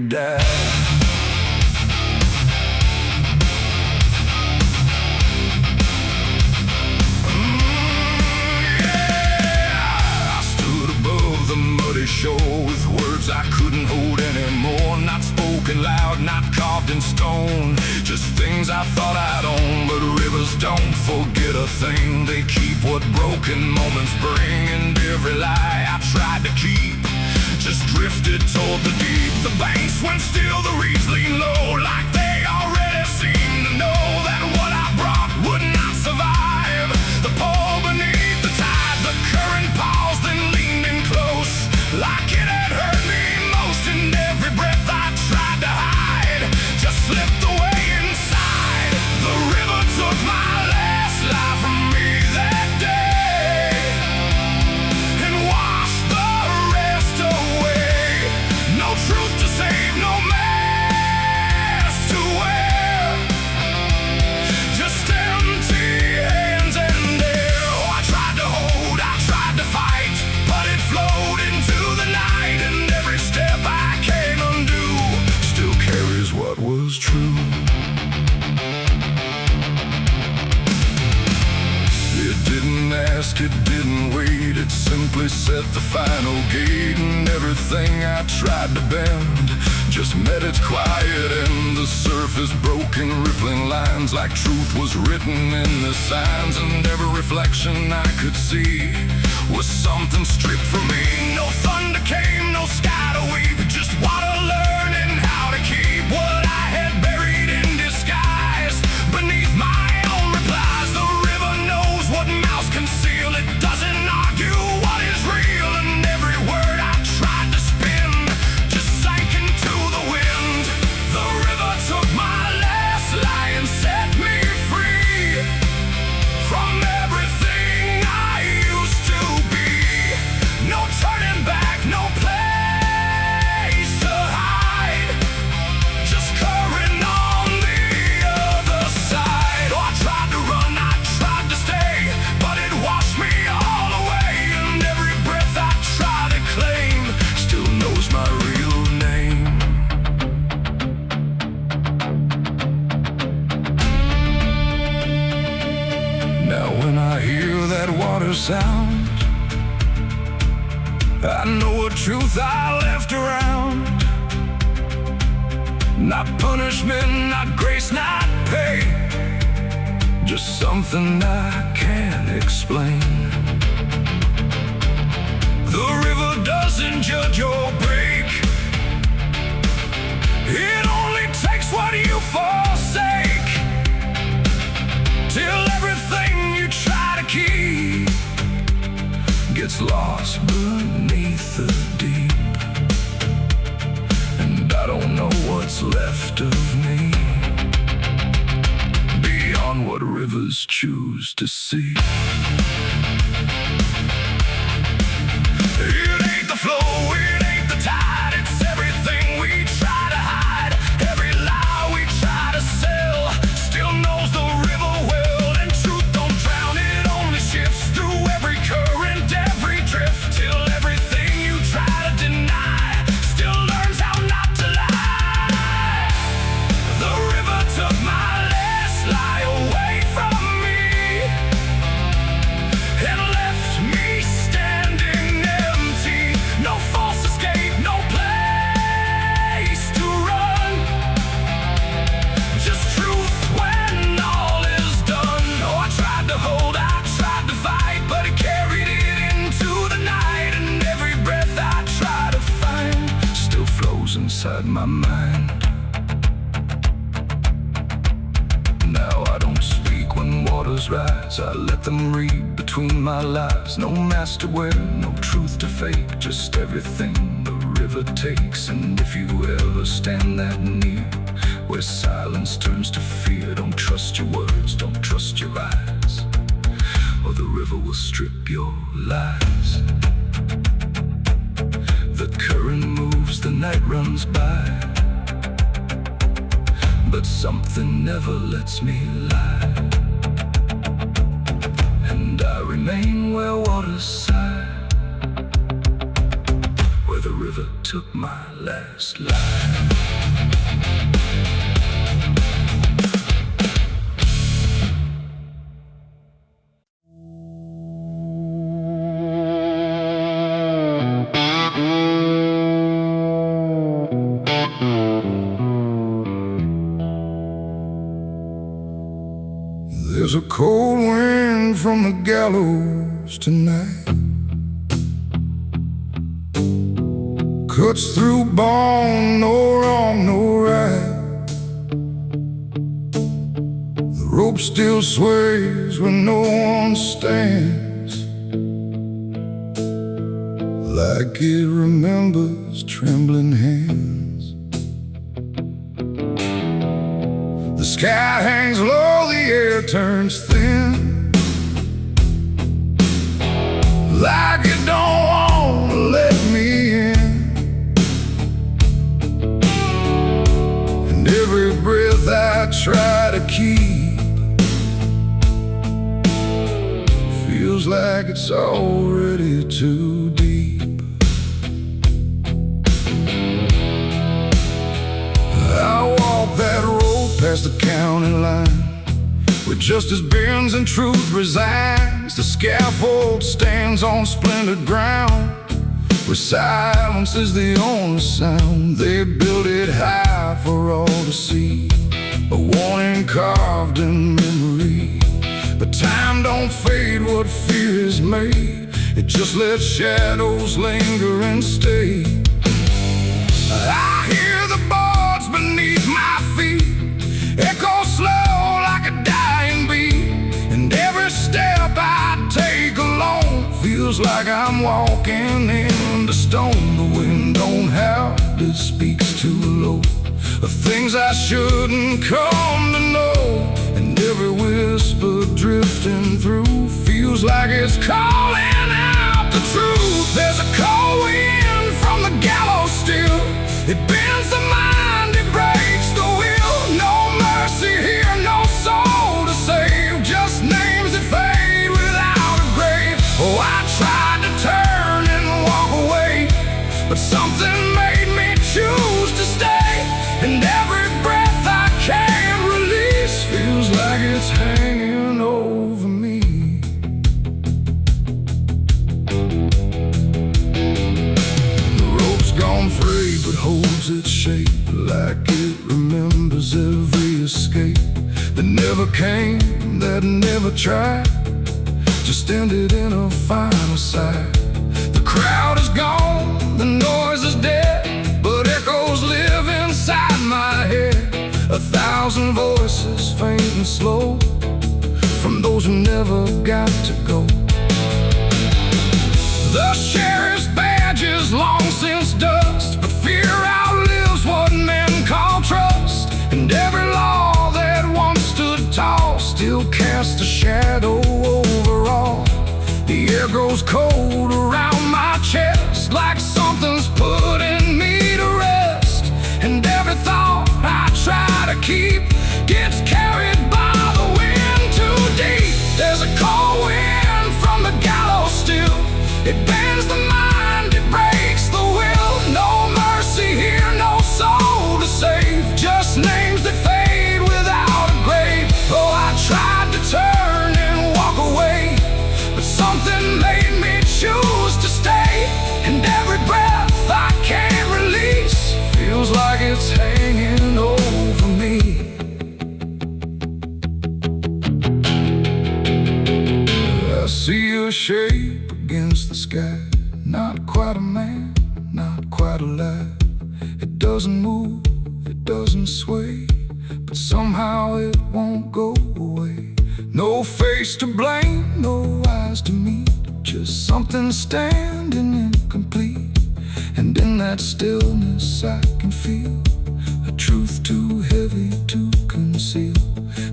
die. Shore with words I couldn't hold anymore. Not spoken loud, not carved in stone, just things I thought I'd own. But rivers don't forget a thing. They keep what broken moments bring. And every lie I tried to keep just drifted toward the deep. The banks went still, the reeds lean low, like they already seem to know that what I brought would not survive. The pull beneath the tide, the current paused and leaned in close, like it had hurt me most. And every breath I tried to hide just slipped away inside. The river took my last life from me that day and washed the rest away. No truth to save, no mask to wear, just empty hands and air. Oh, I tried to hold, I tried to fight, but it flowed into the night. And every step I can't undo still carries what was true. It didn't ask, it didn't wait, it simply set the final gate. And everything I tried to bend just met its quiet end. The surface broken, rippling lines, like truth was written in the signs. And every reflection I could see was something stripped from me. No thunder came, no sky to weep, just water learning how to keep what I had buried in disguise beneath my own replies. The river knows what mouths conceal, it doesn't argue what is real. And every word I tried to spin just sank into the wind. The river took my last lie and set me free from everything I used to be. No turning back, no place to hide, just current on the other side. Oh, I tried to run, I tried to stay, but it washed me all away. And every breath I try to claim still knows my real name. Now when I hear that water sound, I know a truth I left around. Not punishment, not grace, not pay, just something I can't explain. The river doesn't judge or break, it only takes what you forsake, till everything you try to keep gets lost beneath the deep. And I don't know what's left of me beyond what rivers choose to see. It ain't the flow, it ain't the tide, it's everything we try to hide. Every lie we try to sell still knows the river well. And truth don't drown, it only shifts through every current, every drift, till everything you try to deny still learns how not to lie. The river took my last lie away from me and left me standing empty. No false escape, no place to run, just truth when all is done. Oh, I tried to hold, I tried to fight, but it carried it into the night. And every breath I try to find still flows inside my mind. Now I don't speak when waters rise, I let them read between my lies. No mask to wear, no truth to fake, just everything the river takes. And if you ever stand that near, where silence turns to fear, don't trust your words, don't trust your eyes, or the river will strip your lies. The current moves, the night runs by, but something never lets me lie. And I remain where waters sigh, where the river took my last life. There's a cold wind from the gallows tonight, cuts through bone, no wrong, no right. The rope still sways when no one stands, like it remembers trembling hands. The sky hangs low, the air turns thin, like it don't want to let me in. And every breath I try to keep feels like it's already too deep. I walk that road past the county line, where justice bends and truth resigns. The scaffold stands on splendid ground, where silence is the only sound. They built it high for all to see, a warning carved in memory. But time don't fade what fear is made, it just lets shadows linger and stay. I hear the boards beneath my feet echo slow like a dying beat, and every step I take alone feels like I'm walking into stone. The wind don't howl, it speaks too low of things I shouldn't come to know, and every whisper drifting through feels like it's calling out the truth. There's a cold wind from the gallows still, it bends the mind, it breaks the will. No mercy here, no soul to save, just names that fade without a grave. Oh, I tried to turn and walk away, but something made me choose to stay. And every breath I can't release feels like it's hanging over me. The rope's gone free but holds its shape, like it remembers every escape that never came, that never tried, just ended in a final sight. The crowd is gone, the noise is dead, but echoes live inside my head. 1,000 voices, faint and slow, from those who never got to go. The sheriff's badge is long since dust, but fear outlives what men call trust. And every law that once stood tall still casts a shadow over all. The air grows cold around my chest, like something's putting me to rest. And every thought I try to keep gets carried by the wind too deep. There's a cold wind from the gallows still, it bends the mind, it breaks the will. No mercy here, no soul to save, just names that fade without a grave. Oh, I tried to turn and walk away, but something made me choose to stay. And every breath I can't release feels like it's hanging over me. I see a shape against the sky, not quite a man, not quite alive. It doesn't move, it doesn't sway, but somehow it won't go away. No face to blame, no eyes to meet, just something standing incomplete. And in that stillness I can feel a truth too heavy to conceal,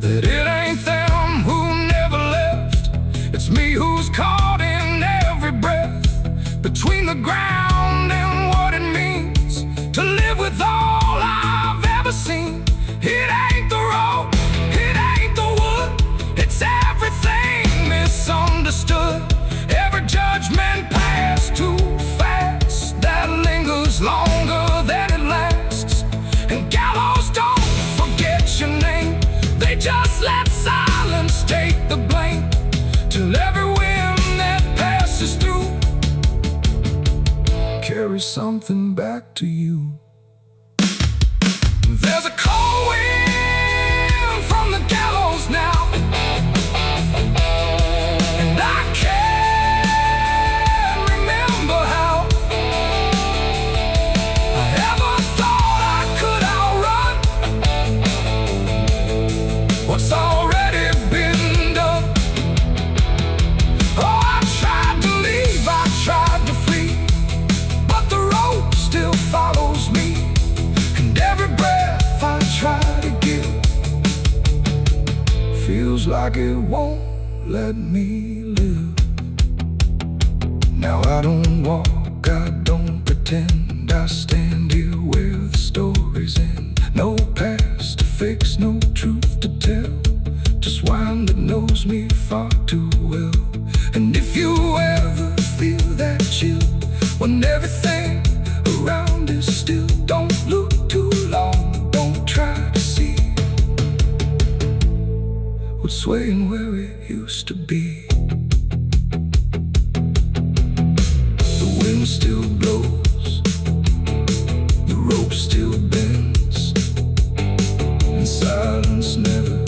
that it ain't them who never left, it's me who's caught in every breath, between the ground and what it means to live with all I've ever seen. It ain't the road, it ain't the wood, it's everything misunderstood. Every judgment passed too fast that lingers is longer than it lasts. And gallows don't forget your name, they just let silence take the blame, till every wind that passes through carries something back to you. There's a cold wind from the gallows now, and I can't remember how I ever thought I could outrun what's already been done. Oh, I tried to leave, I tried to flee, but the rope still follows me, and every breath I try to give feels like it won't let me live. Now I don't walk, I don't pretend, I stand here where the stories end. No past to fix, no truth to tell, just wine that knows me far too well. And if you ever feel that chill, when everything around is still, don't look too long, don't try to see what's swaying where it used to be. The wind still blows, the rope still bends, and silence never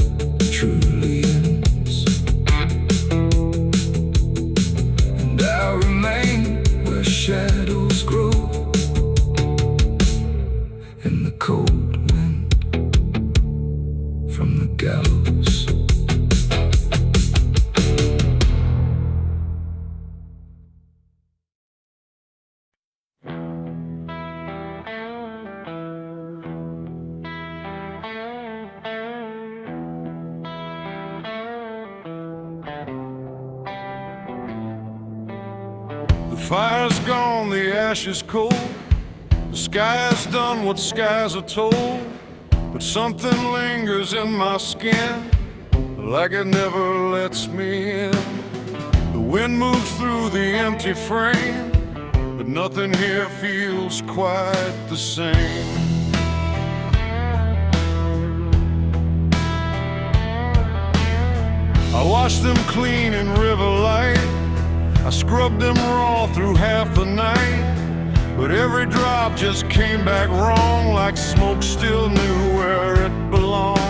truly ends. And I remain where shadows grow, in the cold wind from the gallows. The fire's gone, the ash is cold, the sky has done what skies are told, but something lingers in my skin, like it never lets me in. The wind moves through the empty frame, but nothing here feels quite the same. I washed them clean in river light, I scrubbed them raw through half the night, but every drop just came back wrong, like smoke still knew where it belonged.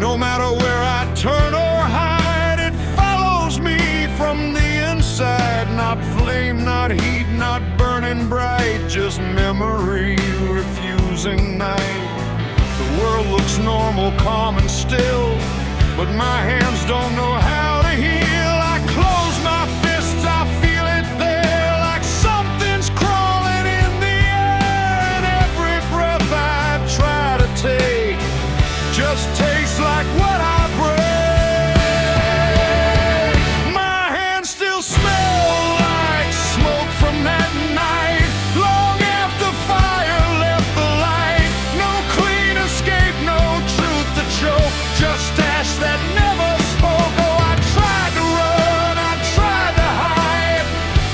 No matter where I turn or hide, it follows me from the inside. Not flame, not heat, not burning bright, just memory refusing night. The world looks normal, calm and still, but my hands don't know how to heal. I close my fists, I feel it there, like something's crawling in the air, and every breath I try to take just tastes like what I break. My hands still smell like smoke from that night, long after fire left the light. No clean escape, no truth to choke, just ash that never spoke. Oh, I tried to run, I tried to hide,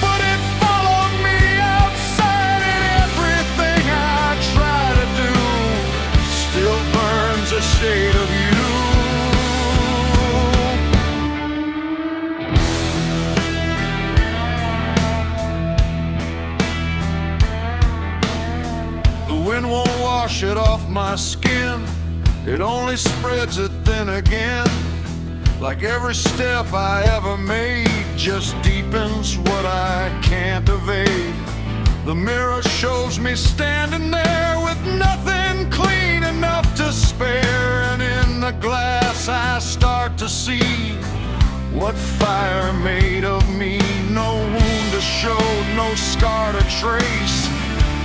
but it followed me outside, and everything I try to do still burns a shade of you. The wind won't wash it off my skin, it only spreads it thin again. Like every step I ever made just deepens what I can't evade. The mirror shows me standing there with nothing clean enough to spare, and in the glass I start to see what fire made of me. No wound to show, no scar to trace,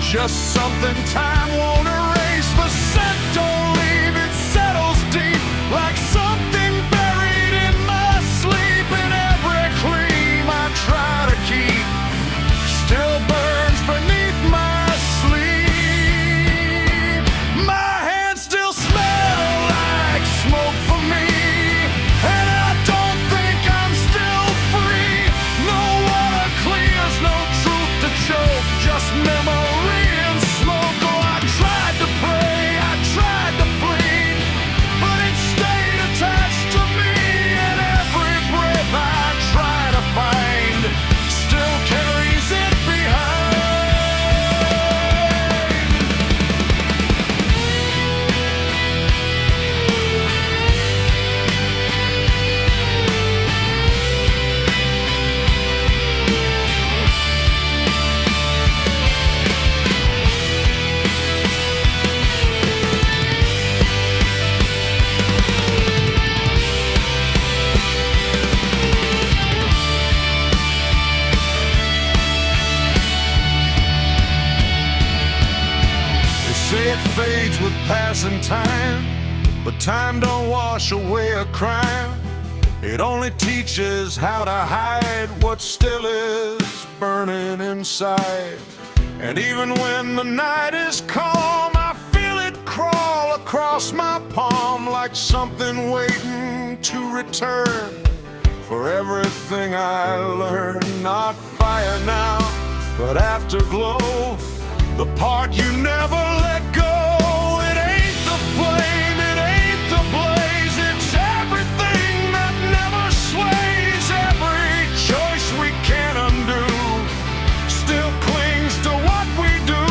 just something time won't erase. The scent don't leave, it settles deep, like something buried in my sleep. And every gleam I try to keep still burns beneath my sleep. My hands still smell like smoke for me, and I don't think I'm still free. No water clears, no truth to choke, just memory it fades with passing time, but time don't wash away a crime. It only teaches how to hide what still is burning inside. And even when the night is calm, I feel it crawl across my palm like something waiting to return for everything I learned. Not fire now, but afterglow, the part you never let go. It ain't the flame, it ain't the blaze, it's everything that never sways. Every choice we can't undo still clings to what we do.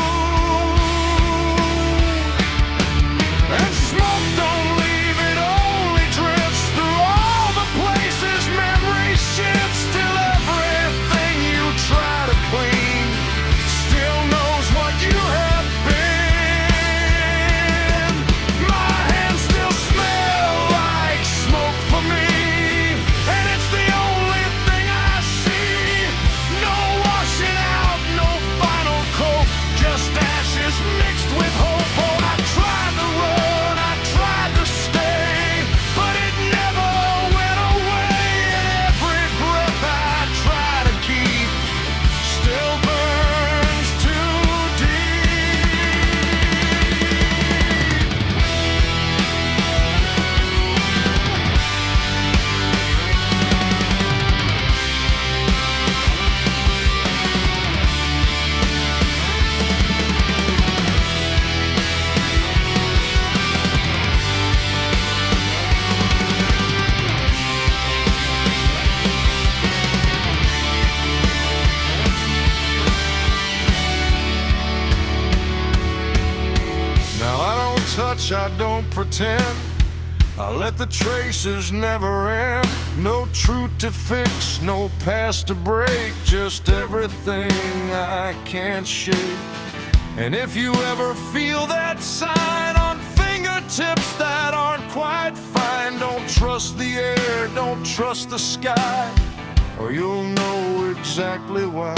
And smoke don't leave, it only drifts through all the places memory shifts, till everything you try to clean still knows what you have been. My hands still smell like smoke for me, and it's the only thing I see. No washing out, no final coat, just ashes mixed with hope. Oh, I tried to run, I tried to stay, but it never went away. And every breath I try to keep still burns too deep. Now I don't touch, I don't pretend, I let the traces never end. No truth to fix, no past to break, just everything I can't shake. And if you ever feel that sign on fingertips that aren't quite fine, don't trust the air, don't trust the sky, or you'll know exactly why.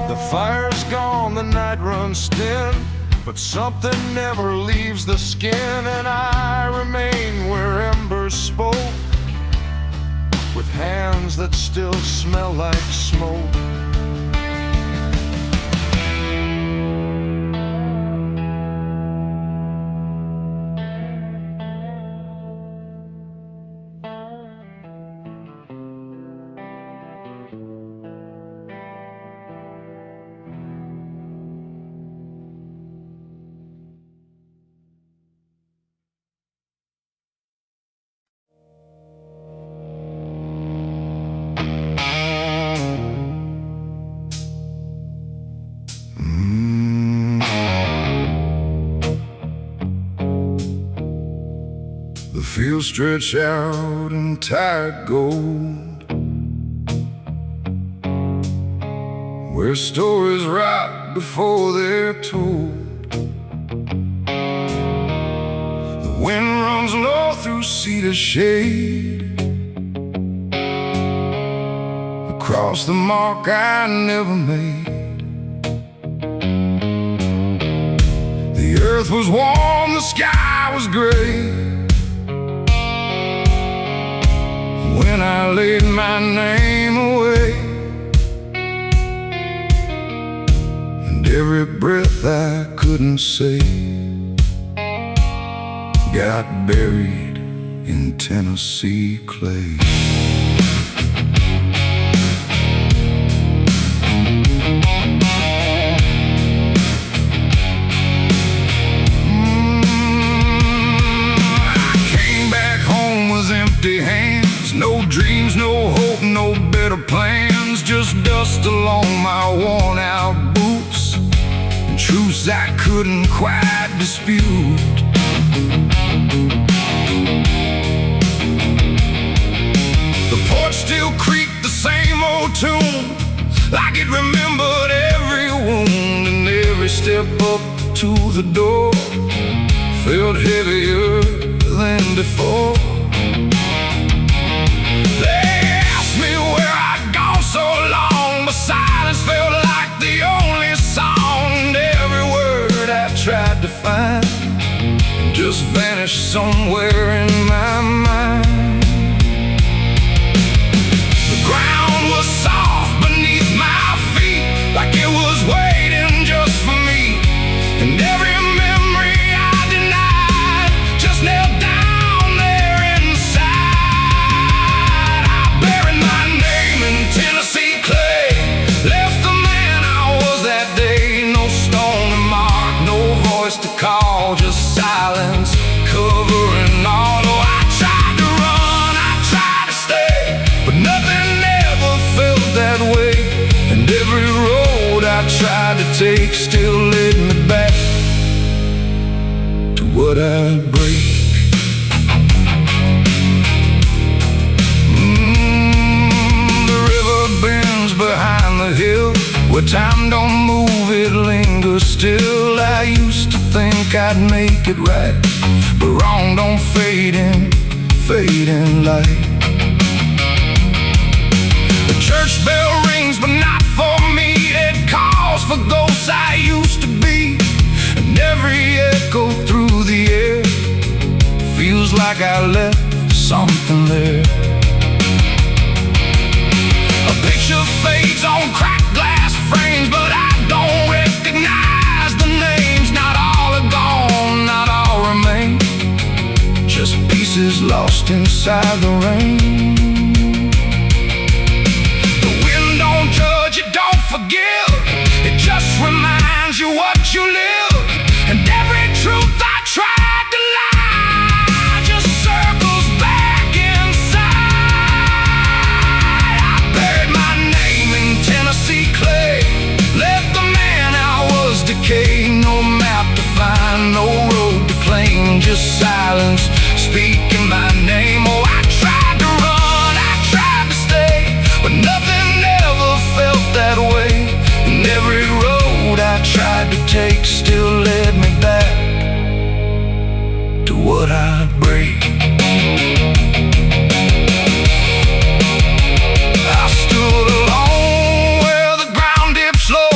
The fire's gone, the night runs thin, but something never leaves the skin. And I remain where embers spoke, with hands that still smell like smoke. The fields stretch out in tired gold, where stories rot before they're told. The wind runs low through cedar shade, across the mark I never made. The earth was warm, the sky was gray, when I laid my name away. And every breath I couldn't say got buried in Tennessee clay. I came back home with empty hands, no dreams, no hope, no better plans, just dust along my worn-out boots and truths I couldn't quite dispute. The porch still creaked the same old tune, like it remembered every wound, and every step up to the door felt heavier than before. They asked me where I'd gone so somewhere in my mind. The ground was soft beneath my feet, like it was waiting just for me. And every memory I denied just knelt down there inside. I buried my name in Tennessee clay, left the man I was that day. No stone to mark, no voice to call, just silence covering all. Oh, I tried to run, I tried to stay, but nothing ever felt that way. And every road I tried to take still led me back to what I'd break. The river bends behind the hill, where time don't move, it lingers still. I used to think I'd make it right, but wrong don't fade in light. The church bell rings, but not for me. It calls for ghosts I used to be. And every echo through the air feels like I left something there. A picture fades on cracked glass frames, but I don't recognize the names. Not all are gone, not all remain, just pieces lost inside the rain. The wind don't judge, it don't forgive, it just reminds you what you live. And every truth I tried to lie just circles back inside. I buried my name in Tennessee clay, left the man I was decay. No map to find, no road to claim, just silence speaking my name. Oh, I tried to run, I tried to stay, but nothing ever felt that way. And every road I tried to take still led me back to what I'd break. I stood alone where the ground dips low,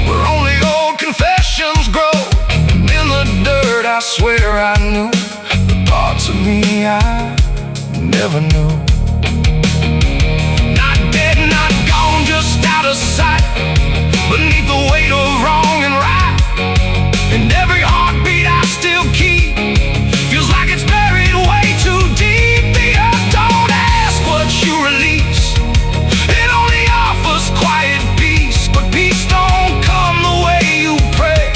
where only old confessions grow. And in the dirt I swear I knew the parts of me I never knew. Not dead, not gone, just out of sight, beneath the weight of wrong and right. And every heartbeat I still keep feels like it's buried way too deep. The earth don't ask what you release, it only offers quiet peace. But peace don't come the way you pray.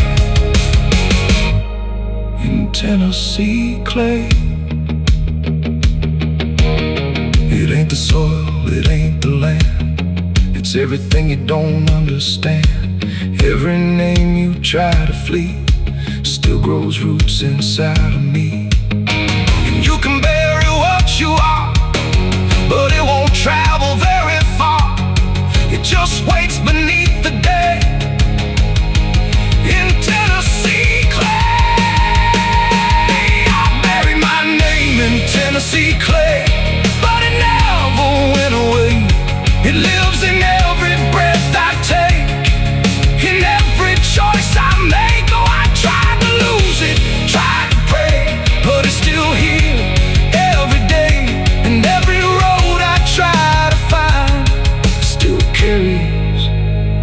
In Tennessee clay, it ain't the soil, it ain't the land, it's everything you don't understand. Every name you try to flee still grows roots inside of me. And you can bury what you are, but it won't travel very far. It just waits beneath the day in Tennessee clay. I buried my name in Tennessee clay, but it never went away. It lives in every breath I take, in every choice I make. Oh, I tried to lose it, tried to pray, but it's still here every day. And every road I try to find still carries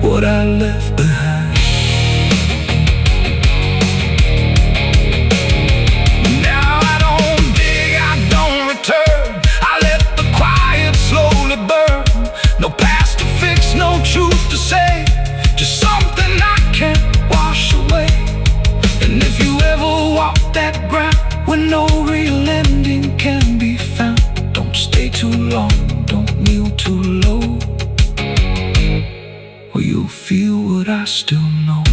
what I left behind. Now I don't dig, I don't return, I let the quiet slowly burn. No past to fix, no truth to say, just something I can't wash away. And if you ever walk that ground where no real ending can be found, don't stay too long, don't kneel too low, or you'll feel what I still know.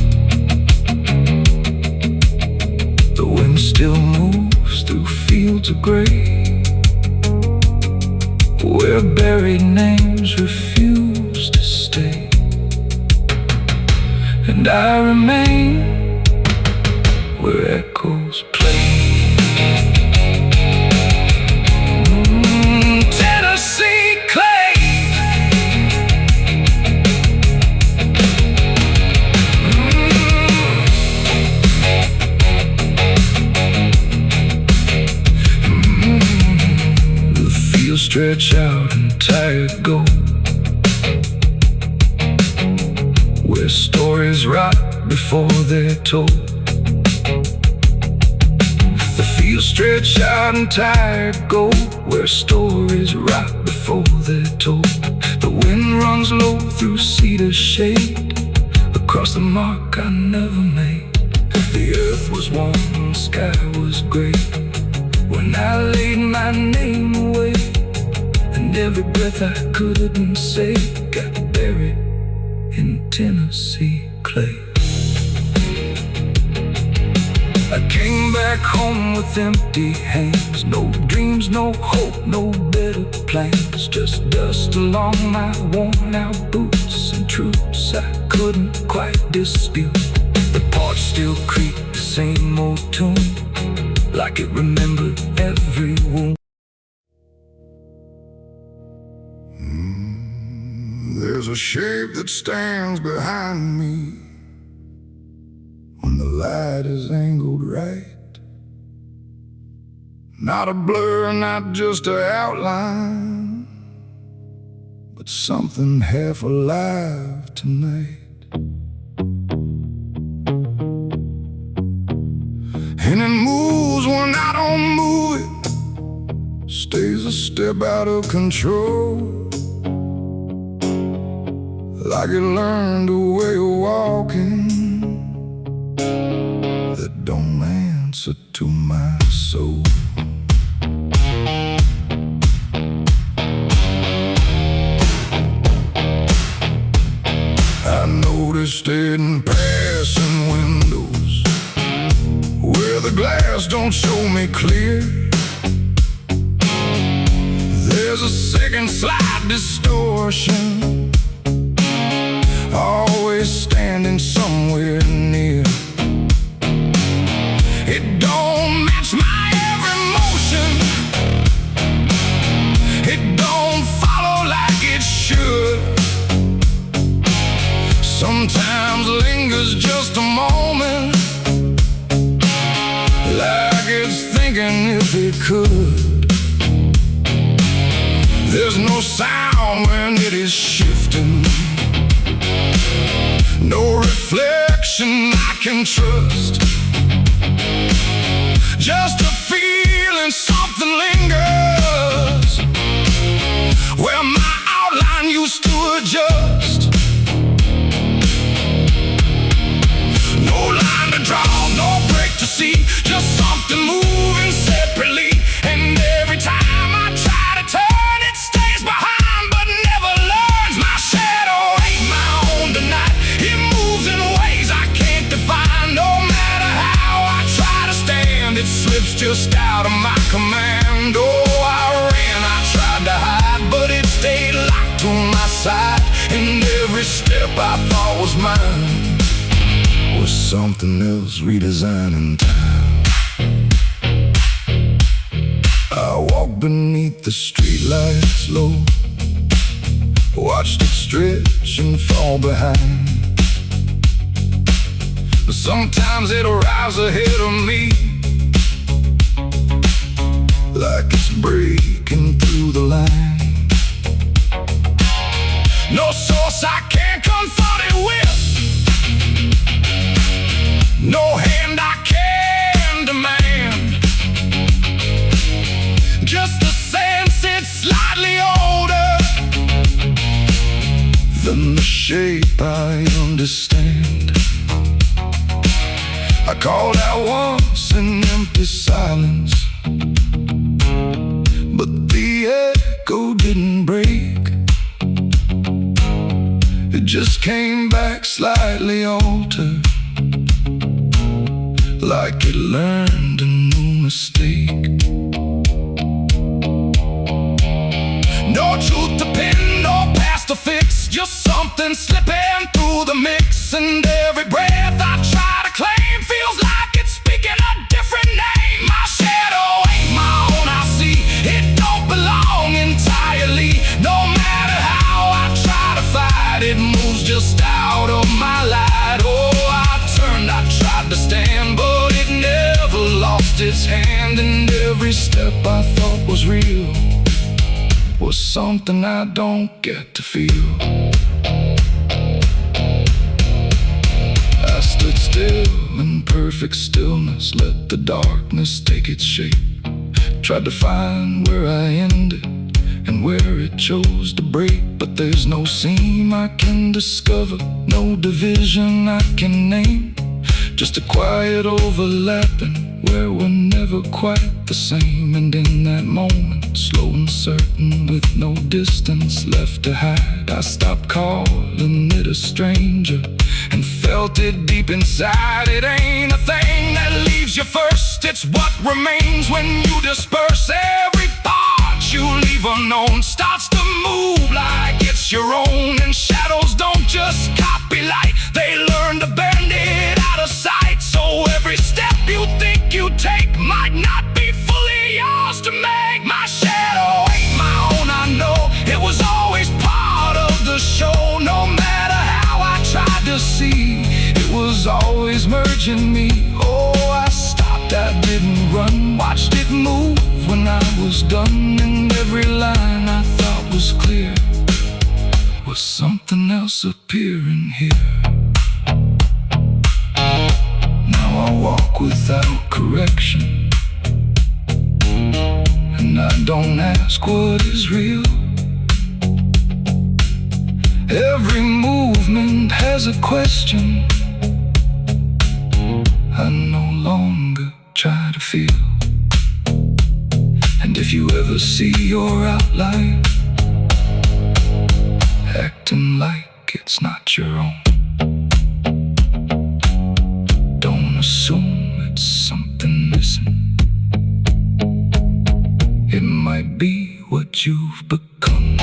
The wind still moves through fields of gray, where buried names refuse to stay. And I remain where echoes play. Tennessee clay. stretch out and tired go, where stories rot before they're told. The fields stretch out and tired go, where stories rot before they're told. The wind runs low through cedar shade, across the mark I never made. The earth was warm and the sky was gray when I laid my name away, and every breath I couldn't say got buried in Tennessee clay. I came back home with empty hands, no dreams, no hope, no better plans, just dust along my worn out boots and truths I couldn't quite dispute. The porch still creaked the same old tune, like it remembered every wound. There's a shape that stands behind me when the light is angled right. Not a blur, not just an outline, but something half alive tonight. And it moves when I don't move it, stays a step out of control, like it learned a way of walking that don't answer to my soul. I noticed it in passing windows, where the glass don't show me clear. There's a second slight distortion, always standing somewhere near. It don't match my every motion, it don't follow like it should. Sometimes lingers just a moment, like it's thinking if it could. There's no sound when it is shifting, no reflection I can trust, just a feeling something lingers where my outline used to adjust. No line to draw, no break to see, just something moving separately. And every time I try to turn, it stays behind but never learns. My shadow ain't my own tonight, it moves in ways I can't define. No matter how I try to stand, it slips just out of my command. Oh, I ran, I tried to hide, but it stayed locked to my side. And every step I thought was mine was something else redesigned in time. I walked beneath the streetlights low, watched it stretch and fall behind. But sometimes it'll rise ahead of me, like it's breaking through the line. No source I can't confront it with, no hand I can demand, just the sense it's slightly older than the shape I understand. I called out once in empty silence, but the echo didn't break. It just came back slightly altered, like it learned a new mistake. No truth to pin, no past to fix, just something slipping through the mix. And every breath I try to claim feels like it's speaking a different name. My shadow ain't my own, I see, it don't belong entirely. No matter how I try to fight, it moves just out of my light. Oh, I turned, I tried to stand, but it never lost its hand. And every step I thought was real was something I don't get to feel. I stood still in perfect stillness, let the darkness take its shape. Tried to find where I ended and where it chose to break, but there's no seam I can discover, no division I can name. Just a quiet overlapping where we're never quite the same. And in that moment, slow and certain, with no distance left to hide, I stopped calling it a stranger and felt it deep inside. It ain't a thing that leaves you first, it's what remains when you disperse. Every part you leave unknown starts to move like it's your own. And shadows don't just copy light, they learn to bend it out of sight. So every step you think you take might not be fully yours to make. My shadow ain't my own, I know. It was always part of the show. No matter how I tried to see, it was always merging me. Oh, I stopped, I didn't run, watched it move when I was done. And every line I thought was clear was something else appearing here. Now I walk without correction, and I don't ask what is real. Every movement has a question. I no longer try to feel. And if you ever see your outline acting like it's not your own, don't assume it's something missing. It might be what you've become.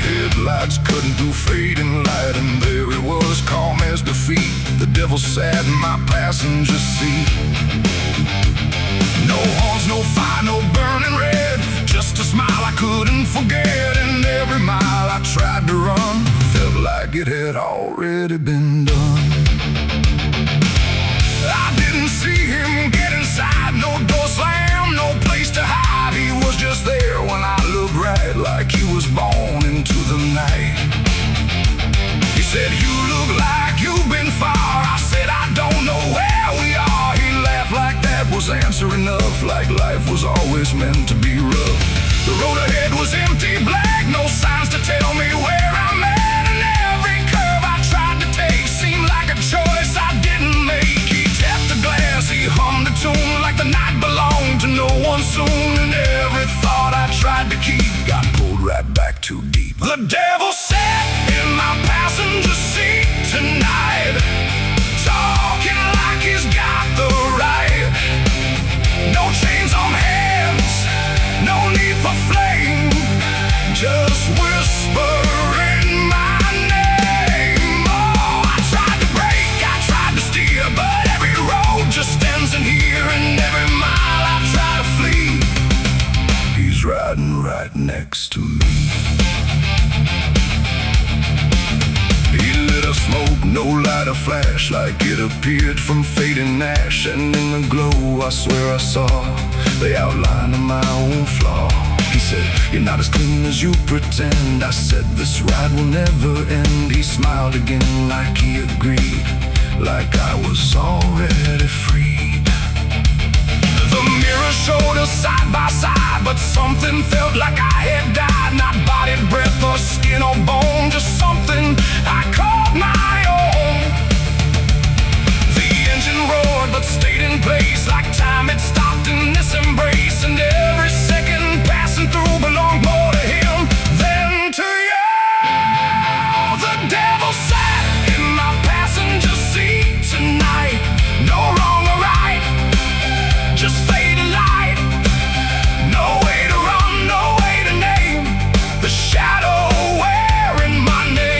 Headlights cutting through fading light, and there it was, calm as defeat. The devil sat in my passenger seat. No horns, no fire, no burning red, just a smile I couldn't forget. And every mile I tried to run felt like it had already been done. I didn't see him get inside, no door slam, no place to hide. He was just there when I looked right, like he was born into the night. He said, "You look like you've been far." I said, "I don't know where we are." He laughed like that was answer enough, like life was always meant to be rough. The road ahead was empty, black, no signs to tell me where I'm at. And every curve I tried to take seemed like a choice I didn't make. He tapped the glass, he hummed a tune like the night belonged to no one soon. And every thought I tried to keep got pulled right back too deep. The devil sat in my passenger seat tonight, talking like he's got the right. No chains on hands, no need for flame, just whispering my name. Oh, I tried to break, I tried to steer, but every road just ends in here. And every mile I try to flee, he's riding right next to me. He lit a smoke, no light, a flash, like it appeared from fading ash. And in the glow I swear I saw the outline of my own flaw. He said, "You're not as clean as you pretend." I said, "This ride will never end." He smiled again like he agreed, like I was already freed. The mirror showed us side by side, but something felt like I had died. Not body, breath, or skin or bone, just something I called my own. The engine roared but stayed in place, like time had stopped in this embrace. And every second passing through belonged more to him than to you. The devil sat in my passenger seat tonight. No wrong or right, just fading light. No way to run, no way to name the shadow wearing my name.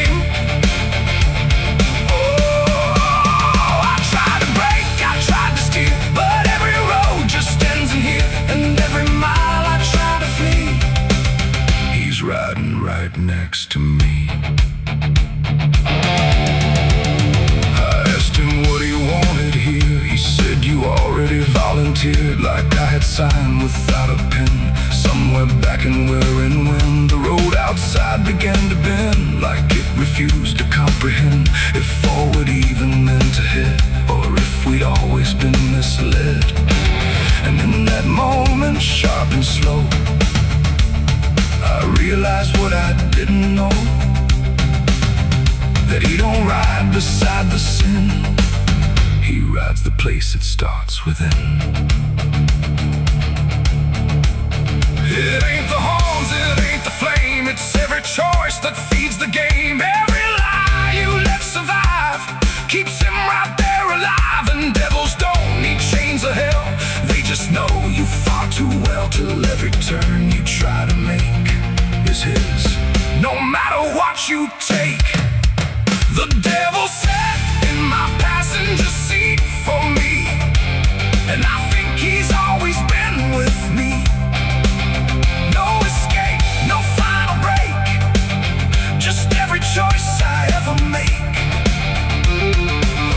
sign without a pen. Somewhere back in where and when the road outside began to bend, like it refused to comprehend if forward even meant to head, or if we'd always been misled. And in that moment, sharp and slow, I realized what I didn't know, that he don't ride beside the sin, he rides the place it starts within. It ain't the horns, it ain't the flame, it's every choice that feeds the game. Every lie you let survive keeps him right there alive. And devils don't need chains of hell, they just know you far too well, till every turn you try to make is his. No matter what you take, the devil sat in my passenger seat for me, and I think he's always been with me. No escape, no final break, just every choice I ever make.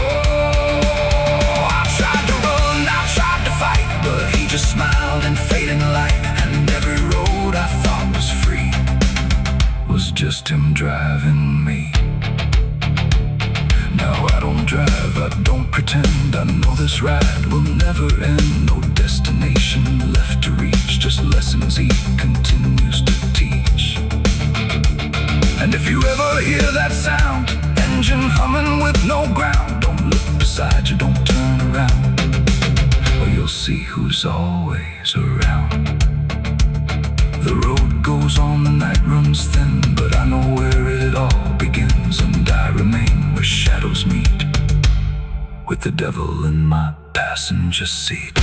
Oh, I tried to run, I tried to fight, but he just smiled in fading light. And every road I thought was free was just him driving me. Now I don't drive, I don't pretend, I know this ride will never end. No destination left to reach, just lessons he continues to teach. And if you ever hear that sound, engine humming with no ground, don't look beside you, don't turn around, or you'll see who's always around. The road goes on, the night runs thin, but I know where it all begins, and I remain where shadows meet, with the devil in my passenger seat.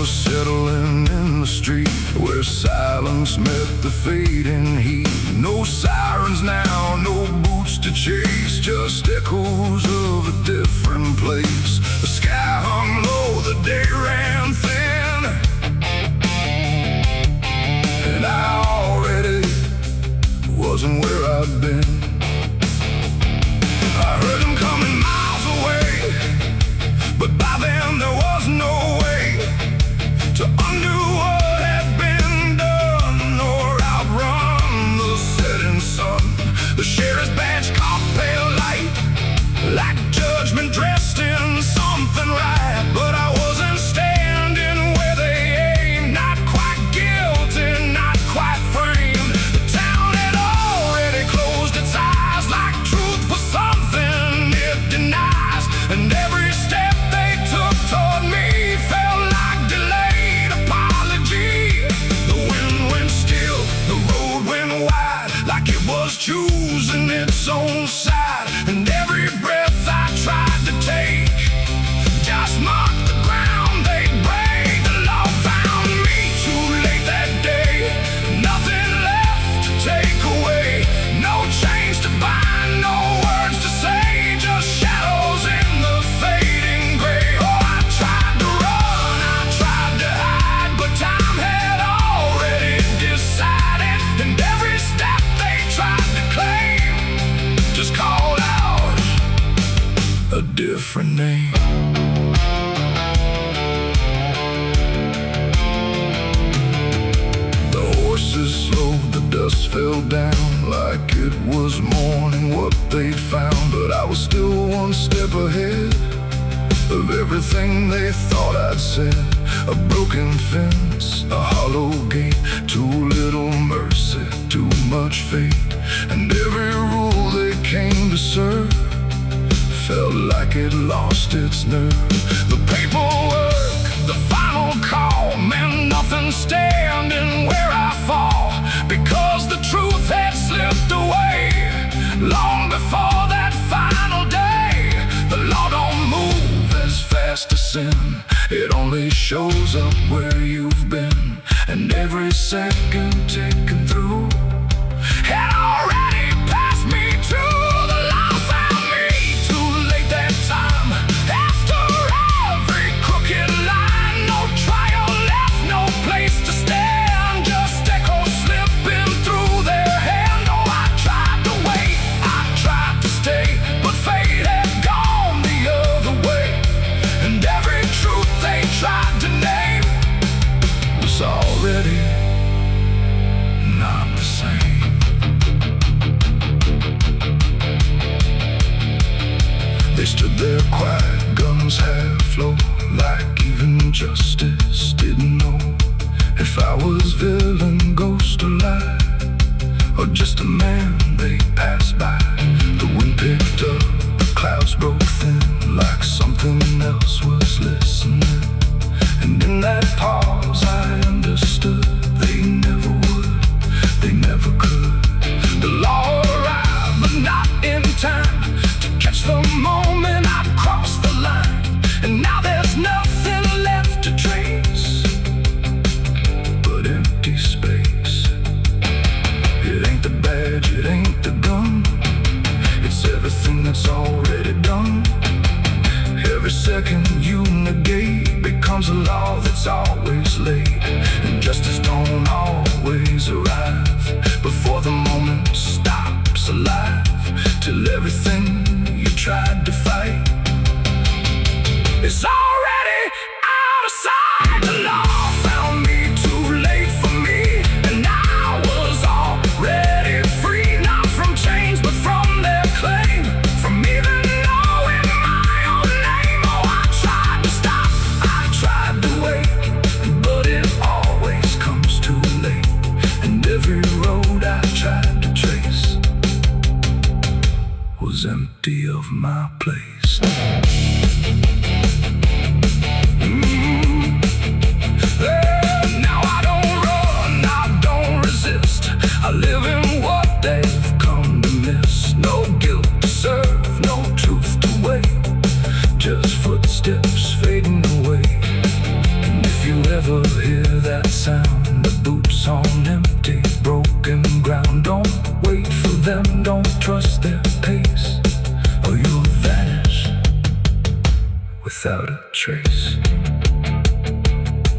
Settling in the street where silence met the fading heat. No sirens now, no boots to chase, just echoes of a different place. The sky hung low, the day ran thin, and I already wasn't where I'd been. I heard them coming miles away, but by then there was no way to undo what had been done, or outrun the setting sun. The sheriff's badge caught pale light, like judgment dressed in something right. But I wasn't standing where they aimed, not quite guilty, not quite framed. The town had already closed its eyes, like truth was something it denies. And every step they took toward me felt like delay. Like it was choosing its own side, and every breath I tried to take just marked the ground they'd break. The law found me too late that day, nothing left to take away, no chains to bind, no words to say, just shadows in the fading gray. Oh, I tried to run, I tried to hide, but time had already decided, and every step tried to claim just called out a different name. The horses slowed, the dust fell down like it was morning what they'd found. But I was still one step ahead of everything they thought I'd said. A broken fence, a hollow gate, too little mercy, too much fate. And every rule they came to serve felt like it lost its nerve. The paperwork, the final final call meant nothing standing where I fall, because the truth had slipped away long before that final day. The law don't move as fast as sin. It only shows up where you've been, and every second taken through had already passed me too. The law found me too late that time. After every crooked line, no trial left, no place to stand, just echoes slipping through their hand. Oh, I tried to wait, I tried to stay, but fate had gone the other way, and every truth they tried to name was already not the same. They stood there quiet, guns half low, like even justice didn't know if I was villain, ghost or lie, or just a man they passed by. The wind picked up, the clouds broke thin, like something else was listening. And in that pause I understood they never would, they never could. The law arrived, but not in time to catch the moment I crossed the line. And now there's nothing left to trace but empty space. It ain't the badge, it ain't the gun, it's everything that's already done. Every second you negate becomes a law that's always late, and justice don't always arrive before the moment stops alive, till everything you tried to fight is already out of sight. The law found me too late for me, and I was already free, not from chains but from their claim, from even knowing my own name. Oh, I tried to stop, I tried to wait, but it always comes too late, and every road I tried to trace was empty of my place. Now I don't run, I don't resist, I live in what they've come to miss. No guilt to serve, no truth to weigh, just footsteps fading away. And if you ever hear that sound of boots on empty, broken ground, don't wait for them, don't trust their pace, or you'll vanish without a trace.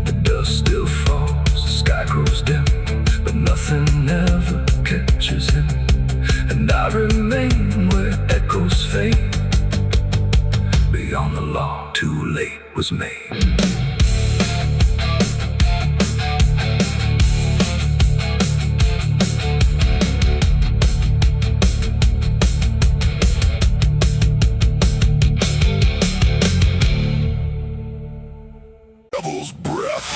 The dust still falls, the sky grows dim, but nothing ever catches him, and I remain where echoes fade, beyond the law too late was made. Devil's breath.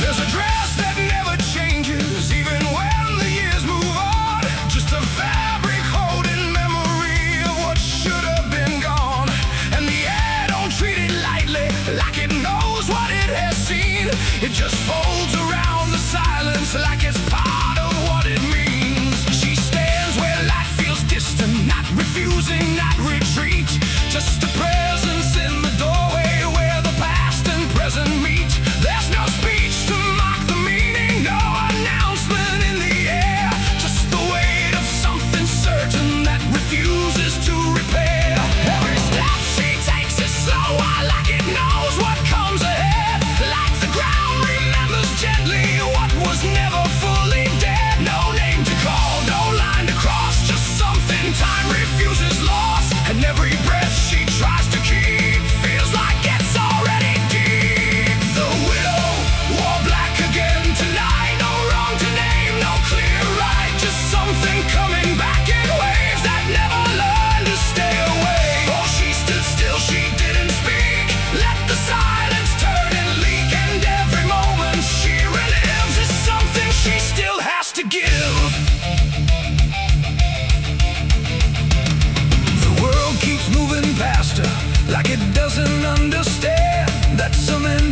There's a dress that never changes, even when the years move on. Just a fabric holding memory of what should have been gone. And the air don't treat it lightly, like it knows what it has seen. It just folds around the silence like it's part of what it means. She stands where life feels distant, not refusing, not retreat. Just a presence in the doorway where the past and present meet. There's no speech to mark the meaning, no announcement in the air, just the weight of something certain that refuses to repair. Every step she takes is slower, like it knows what comes ahead, like the ground remembers gently what was never fully dead. No name to call, no line to cross, just something time refuses lost, and every breath she tries to keep feels like it's already deep.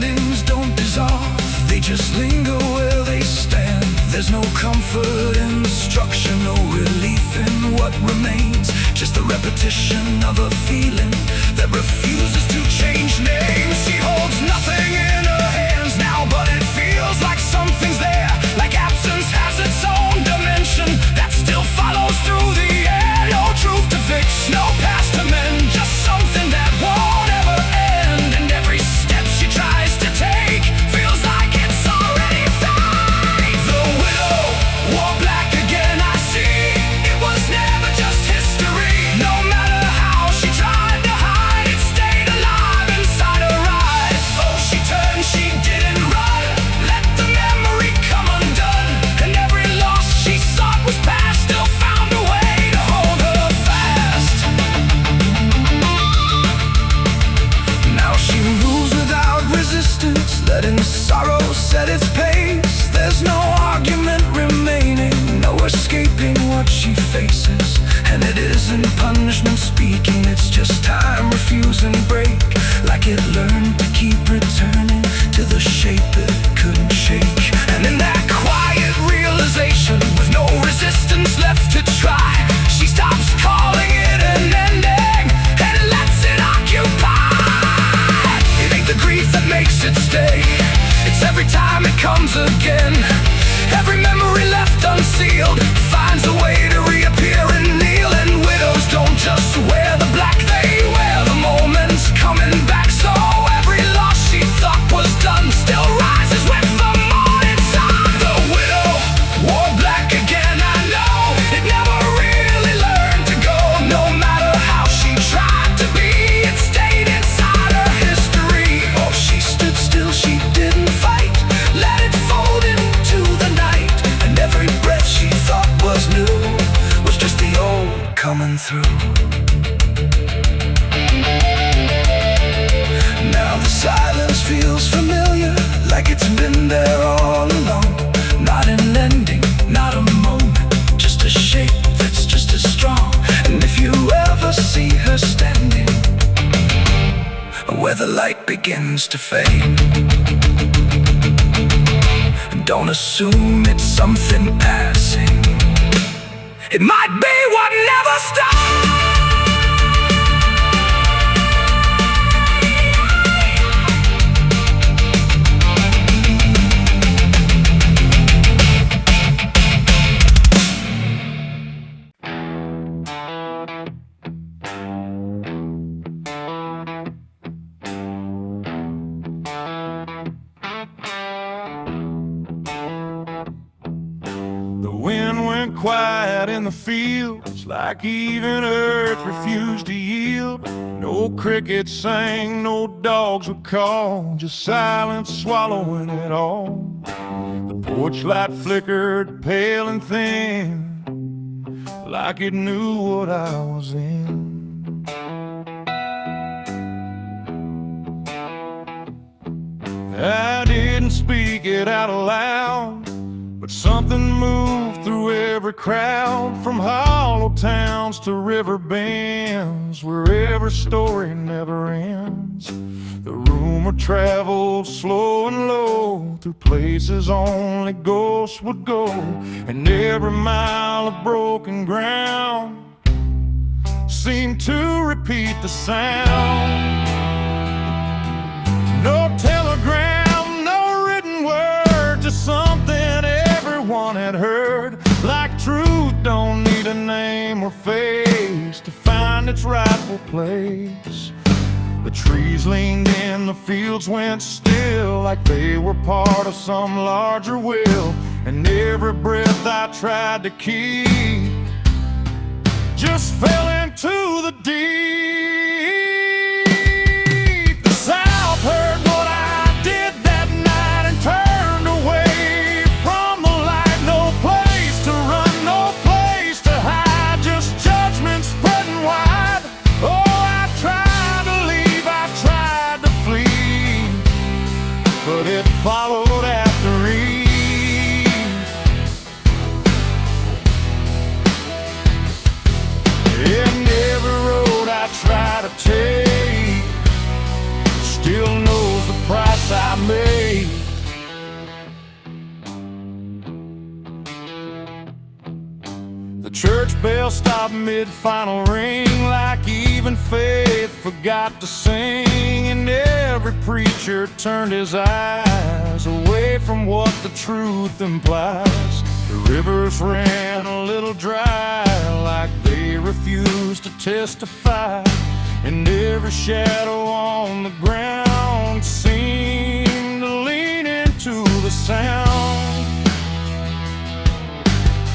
endings don't dissolve, they just linger where they stand. There's no comfort in destruction, no relief in what remains. Just the repetition of a feeling that refuses to change names. She holds nothing in her hands now, but it feels like something's there. Like absence has its own dimension that still follows through the air. No truth to fix, no past to mend, just something that won't ever end. And every step she tries to take feels like it's already fate. The widow wore black again, I see. It was never just history. No matter how she tried to hide, it stayed alive inside her eyes. Oh, she turned, she didn't run, let the memory come undone. And every loss she sought was past, still found a way to hold her fast. Now she moves without resistance, letting sorrow set its pace. There's no argument remaining, no escaping what she faces. And it isn't punishment speaking, it's just time refusing break. Like it learned to keep returning to the shape it couldn't shake. And in that quiet realization, with no resistance left to try, she stops calling it an ending and lets it occupy. It ain't the grief that makes it stay, it's every time it comes again. Every memory left unsealed finds a way to reappear and kneel. And widows don't just wear the black, they wear the moments coming back. So every loss she thought was done still rises with the morning sun. The widow wore black again, I know. It never really learned to go. No matter how she tried to be, it stayed inside her history. Oh, she stood still, she didn't fight, let it fold into the night. And every breath she thought was new was just the old coming through. Now the silence feels familiar, like it's been there all along. Not an ending, not a moment, just a shape that's just as strong. And if you ever see her standing where the light begins to fade, don't assume it's something passing, it might be what never stops. The wind went quiet in the fields, like even earth refused to yield. No crickets sang, no dogs would call, just silence swallowing it all. The porch light flickered pale and thin, like it knew what I was in. I didn't speak it out loud, but something moved through every crowd. From hollow towns to river bends, where every story never ends. The rumor traveled slow and low, through places only ghosts would go. And every mile of broken ground seemed to repeat the sound. No telegram, no written word, just something everyone had heard. Like truth don't need a name or face to find its rightful place. The trees leaned in, the fields went still, like they were part of some larger will. And every breath I tried to keep just fell into the deep. The South heard what I did that night and turned away from the light. No place to run, no place to hide, just judgment spreading wide. Oh, I tried to leave, I tried to flee, but it followed after Eve. And every road I try to take still knows the price I church bell stopped mid-final ring, like even faith forgot to sing, and every preacher turned his eyes away from what the truth implies. The rivers ran a little dry, like they refused to testify, and every shadow on the ground seemed to lean into the sound.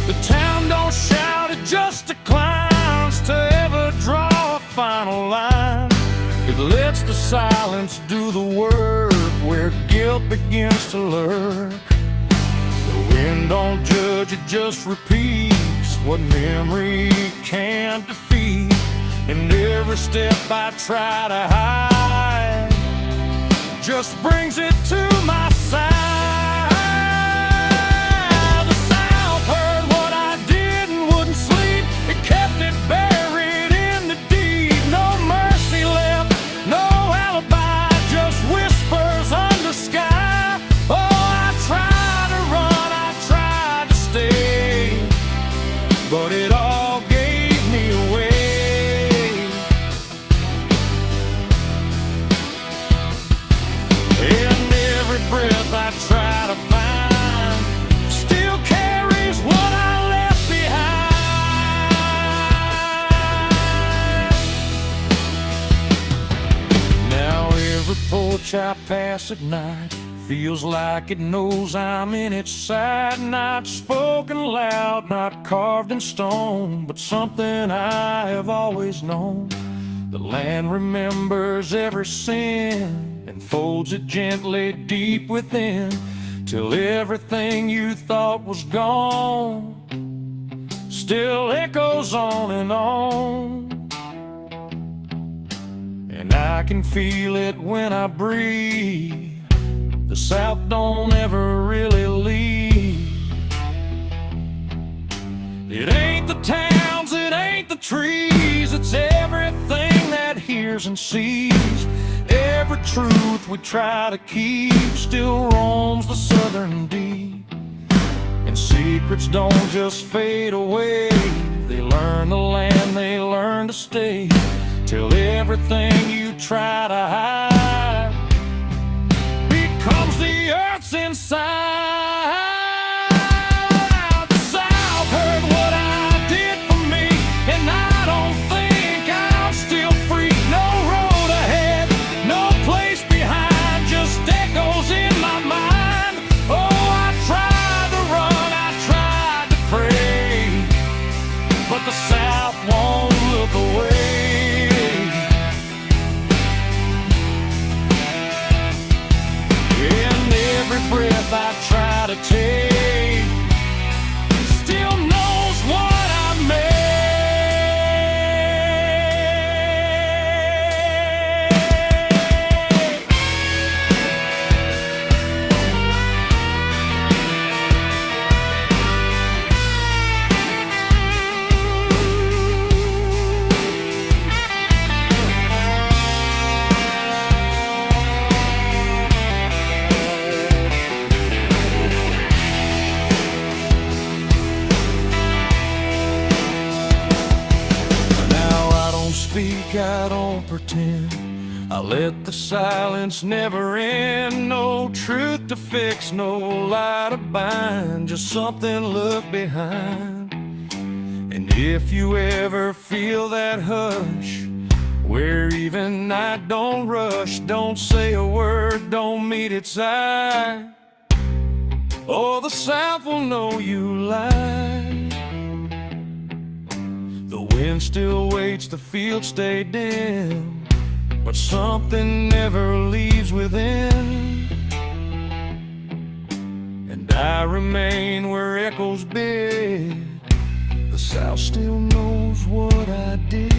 The town don't shout, it just declines to ever draw a final line. It lets the silence do the work where guilt begins to lurk. The wind don't judge, it just repeats what memory can't defeat. And every step I try to hide just brings it to my side. The South heard what I did and wouldn't sleep. It kept it buried in the deed. No mercy left, no alibi, just whispers under sky. Oh, I tried to run, I tried to stay, but it all gave me away. Breath I try to find still carries what I left behind. Now every porch I pass at night feels like it knows I'm in its side. Not spoken loud, not carved in stone, but something I have always known. The land remembers every sin and folds it gently deep within, till everything you thought was gone still echoes on and on. And I can feel it when I breathe. The South don't ever really leave. It ain't the towns, it ain't the trees, it's everything that hears and sees. Every truth we try to keep still roams the southern deep. And secrets don't just fade away, they learn the land, they learn to stay, till everything you try to hide becomes the earth's inside. The South heard what I did for me, and I don't think I'm still free. No road ahead, no place behind, just echoes in my mind. Oh, I tried to run, I tried to pray, but the South won't look away. And every breath I try to take still knows what I made. I don't pretend, I let the silence never end. No truth to fix, no lie to bind, just something left behind. And if you ever feel that hush, where even night don't rush, don't say a word, don't meet its eye, or the South will know you lied. The wind still waits, the fields stay dim, but something never leaves within. And I remain where echoes bid. The South still knows what I did.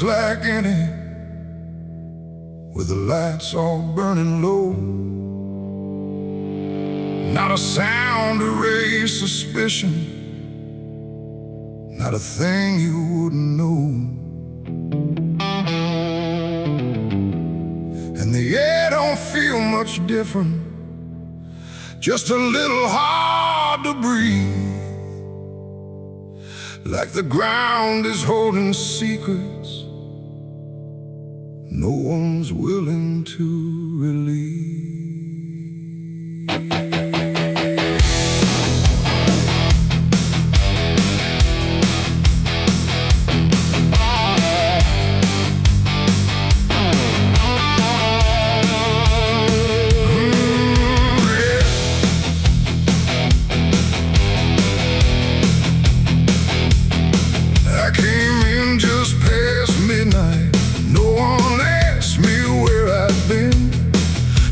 just like any, with the lights all burning low. Not a sound to raise suspicion, not a thing you wouldn't know. And the air don't feel much different, just a little hard to breathe. Like the ground is holding secrets no one's willing to release.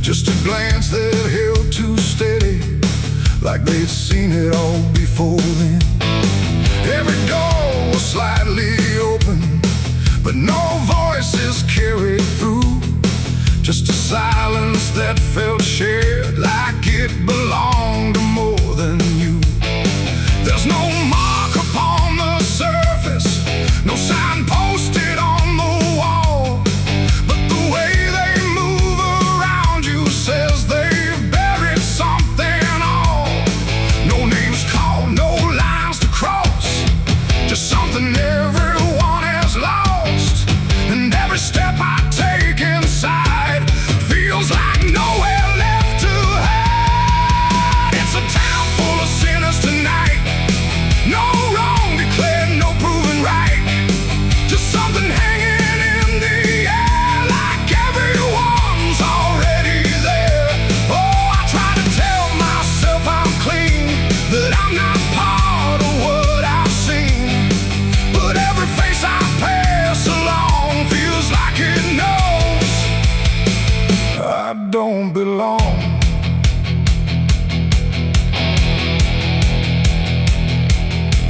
Just a glance that held too steady, like they'd seen it all before then. Every door was slightly open, but no voices carried through. Just a silence that felt shared, like it belonged to more than you. There's no mark upon the surface, no sign posted on the wall, but the way they move around you says they've buried something all. No names called, no lines to cross, just something everyone has lost. And every step I take inside feels like nowhere left to hide. It's a town full of sinners tonight, no wrong declared, no proven right, just something hanging in the air, like everyone's already there. Oh, I try to tell myself I'm clean, that I'm not part of what I've seen, but every face I pass along feels like it knows I don't belong.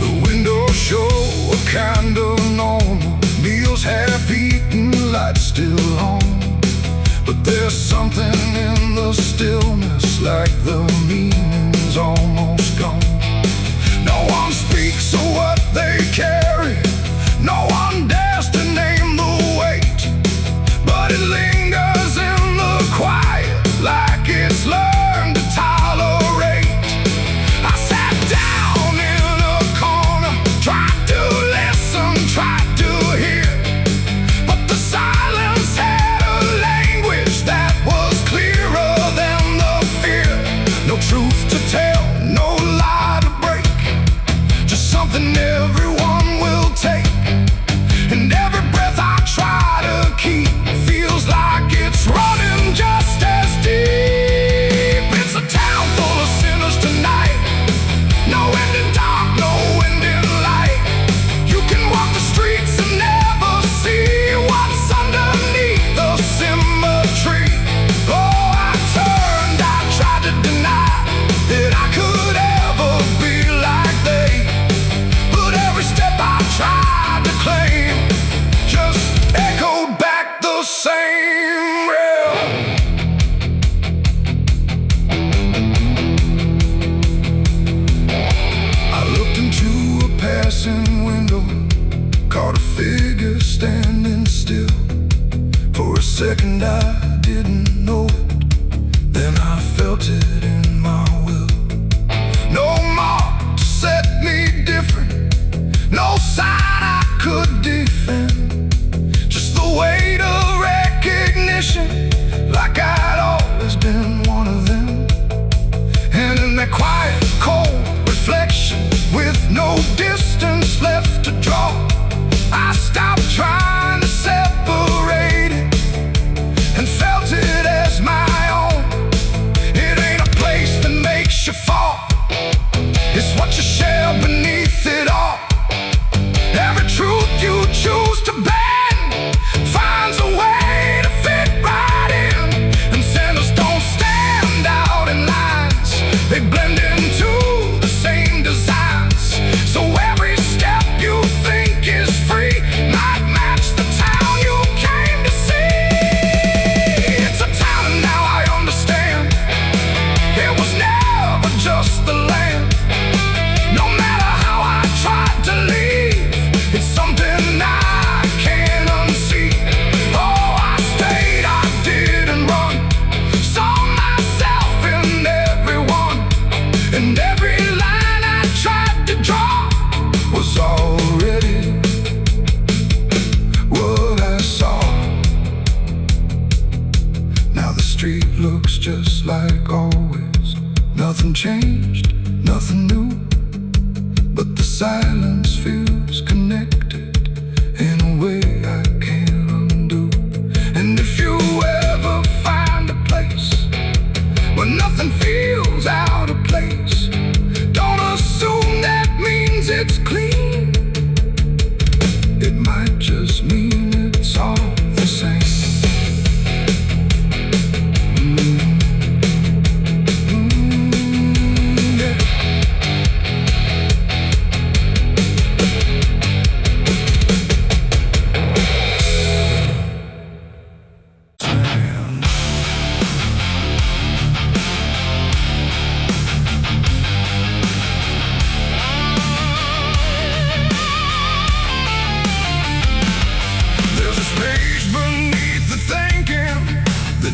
The windows show a kind of normal, meals half eaten, lights still on. But there's something in the stillness, like the meaning's almost gone. No one speaks of what they carry, no one dares to name the weight, but it lingers in the quiet, like it's learned to tolerate. I sat down in a corner, tried to listen, tried to hear, but the silence had a language that was clearer than the fear. No truth to tell, no lie to break, just something everyone will take. And every breath I try to keep feels like it's running just as deep. It's a town full of sinners tonight, no end in dark, no end in light. You can walk the streets and never see what's underneath the symmetry. Oh, I turned, I tried to deny that I could ever be like they, but every step I tried to claim just echoed back the same rail. I looked into a passing window, caught a figure standing still. For a second I didn't know it, then I felt it in my will. No mark to set me different, no side I could defend, just the weight of recognition, like I'd always been one of them. And in that quiet, cold reflection, with no distance left to draw, I stopped trying to separate it and felt it as my own. It ain't a place that makes street looks just like always. Nothing changed, nothing new, but the silence feels connected in a way I can't undo. And if you ever find a place where nothing feels out of place, don't assume that means it's clean. It might just mean it's all the same.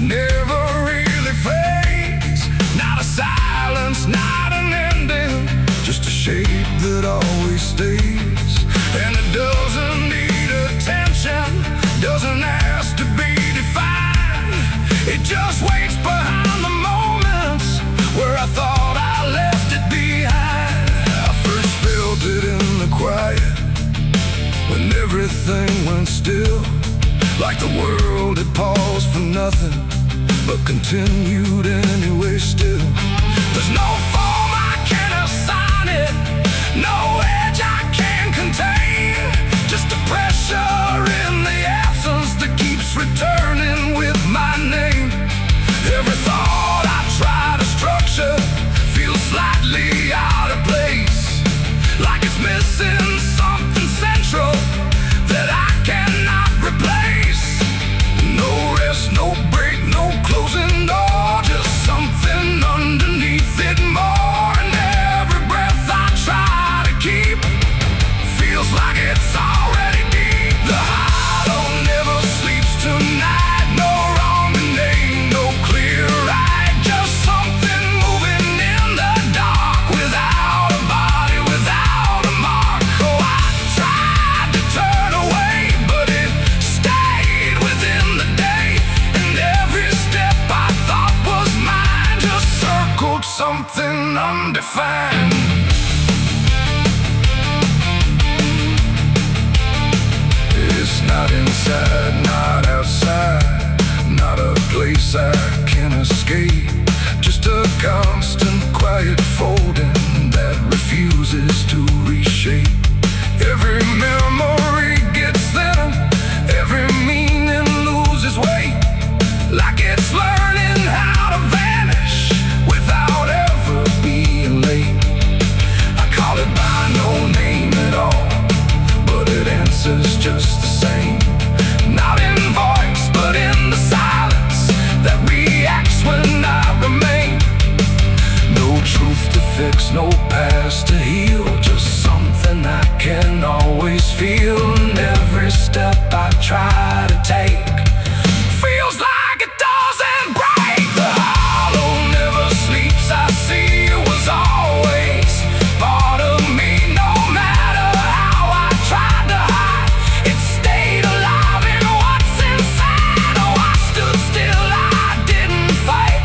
Never really fades. Not a silence, not an ending, just a shape that always stays. And it doesn't need attention, doesn't ask to be defined. It just waits behind the moments where I thought I left it behind. I first felt it in the quiet, when everything went still, like the world had paused for nothing, but continued anyway still. There's no form I can assign it, no edge I can contain, just a pressure in the absence that keeps returning with my name. Every thought I try to structure feels slightly out of place, like it's missing something central that I cannot replace. No rest, no break, no closing door, just something underneath it more. And every breath I try to keep feels like it's already deep. The hollow never sleeps tonight, no wrong name, no clear right, just something moving in the dark, without a body, without a mark. Oh, I tried to turn away, but it stayed within the day. And every step I thought was mine just circled something undefined. It's not inside, not outside, not a place I can escape, just a constant quiet folding that refuses to reshape. Every memory gets thinner, every meaning loses weight, like it's learning how to vanish without ever being late. I call it by no name at all, but it answers just the same. Not in voice, but in the silence that reacts when I remain. No truth to fix, no past to heal, just something I can always feel. And every step I try to take feels like it doesn't break. The hollow never sleeps, I see it was always part of me. No matter how I tried to hide, it stayed alive in what's inside. Oh, I stood still, I didn't fight,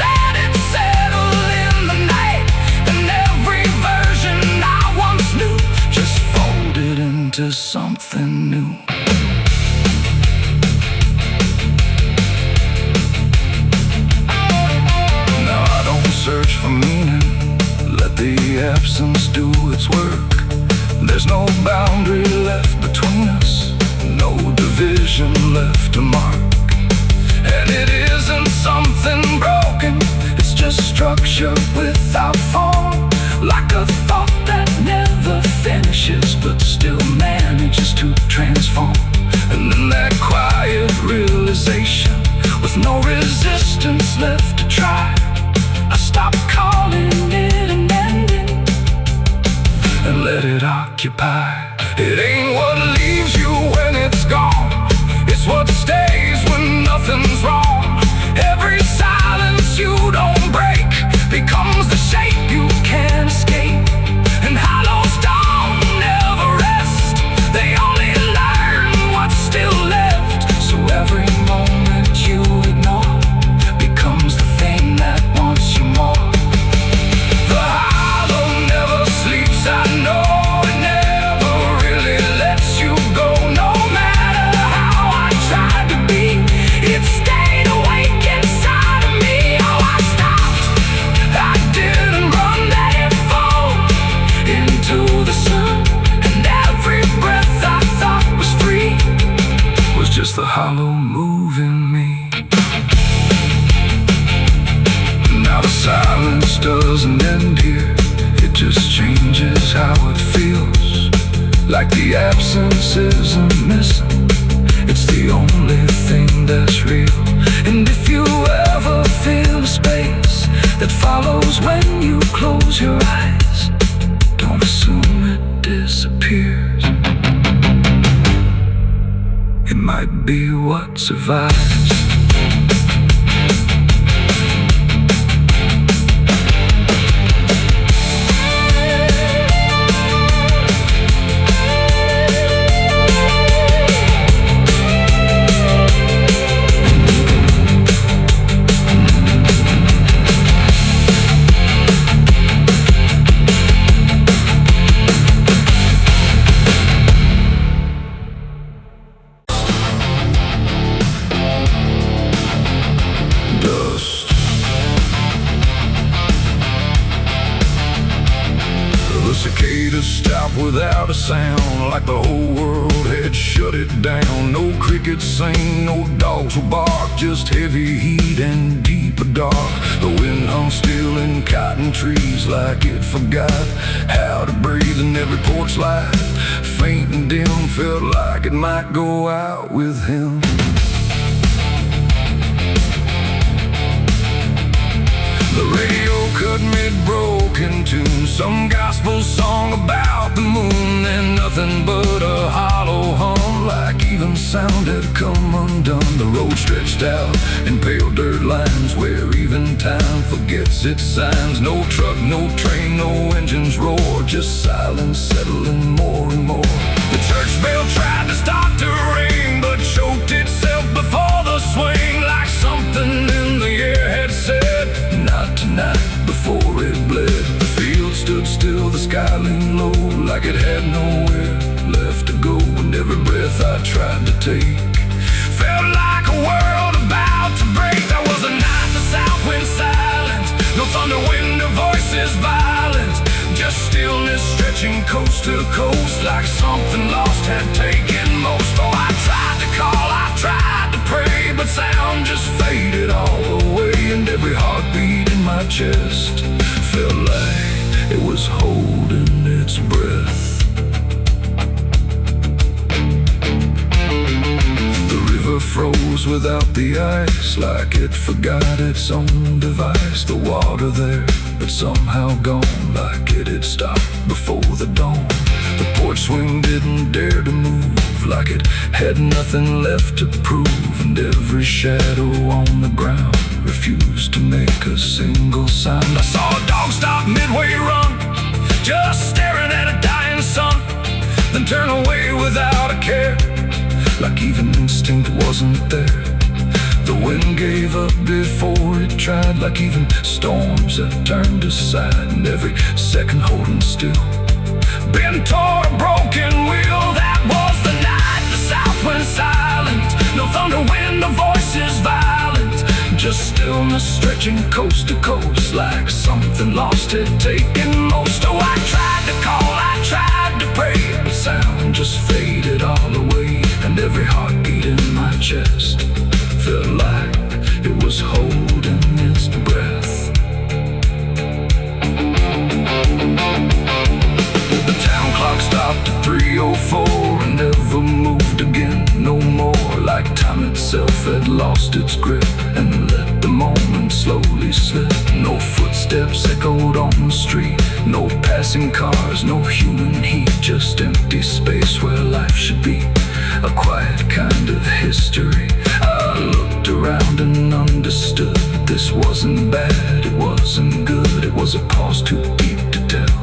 let it settle in the night. And every version I once knew just folded into something new. Search for meaning, let the absence do its work. There's no boundary left between us, no division left to mark. And it isn't something broken, it's just structure without form, like a thought that never finishes but still manages to transform. And then that quiet realization, with no resistance left to try, I stopped calling it an ending and let it occupy. It ain't what leaves you when it's gone, it's what stays when nothing's wrong. Every silence you don't break becomes the shape you can't escape. And hollows don't never rest, they only learn what's still left. So every moment you ignore doesn't end here, it just changes how it feels. Like the absence isn't missing, it's the only thing that's real. And if you ever feel a space that follows when you close your eyes, don't assume it disappears. It might be what survives. Cicadas stop without a sound, like the whole world had shut it down. No crickets sing, no dogs will bark, just heavy heat and deeper dark. The wind hung still in cotton trees, like it forgot how to breathe. And every porch light, faint and dim, felt like it might go out with him. The radio cut mid-broken tune, some gospel song about the moon, and nothing but a hollow hum, like even sound had come undone. The road stretched out in pale dirt lines, where even time forgets its signs. No truck, no train, no engines roar, just silence settling more and more. The church bell tried to start to ring, but choked itself before the swing, like something in the air had said, "Not tonight," before it bled. The field stood still, the sky leaned low, like it had nowhere left to go. And every breath I tried to take felt like a world about to break. There was a night, the south wind silent, no thunder, wind or voices violent, just stillness stretching coast to coast, like something lost had taken most. Oh, I tried to call, I tried to pray, but sound just faded all away. And every heartbeat in my chest felt like it was holding its breath. The river froze without the ice, like it forgot its own device. The water there, but somehow gone, like it had stopped before the dawn. The porch swing didn't dare to move, like it had nothing left to prove. And every shadow on the ground refused to make a single sound. I saw a dog stop midway run, just staring at a dying sun, then turn away without a care, like even instinct wasn't there. The wind gave up before it tried, like even storms had turned aside. And every second holding still, bent toward a broken wheel. That was the night, the south wind silent, no thunder, wind or voices violent, just stillness stretching coast to coast, like something lost had taken most. Oh, I tried to call, I tried to pray, but sound just faded all away. And every heartbeat in my chest felt like it was holding its breath. The town clock stopped at 3:04 and never moved again no more, like time itself had lost its grip and let the moment slowly slip. No footsteps echoed on the street, no passing cars, no human heat, just empty space where life should be, a quiet kind of history. I looked around and understood this wasn't bad, it wasn't good, it was a pause too deep to tell,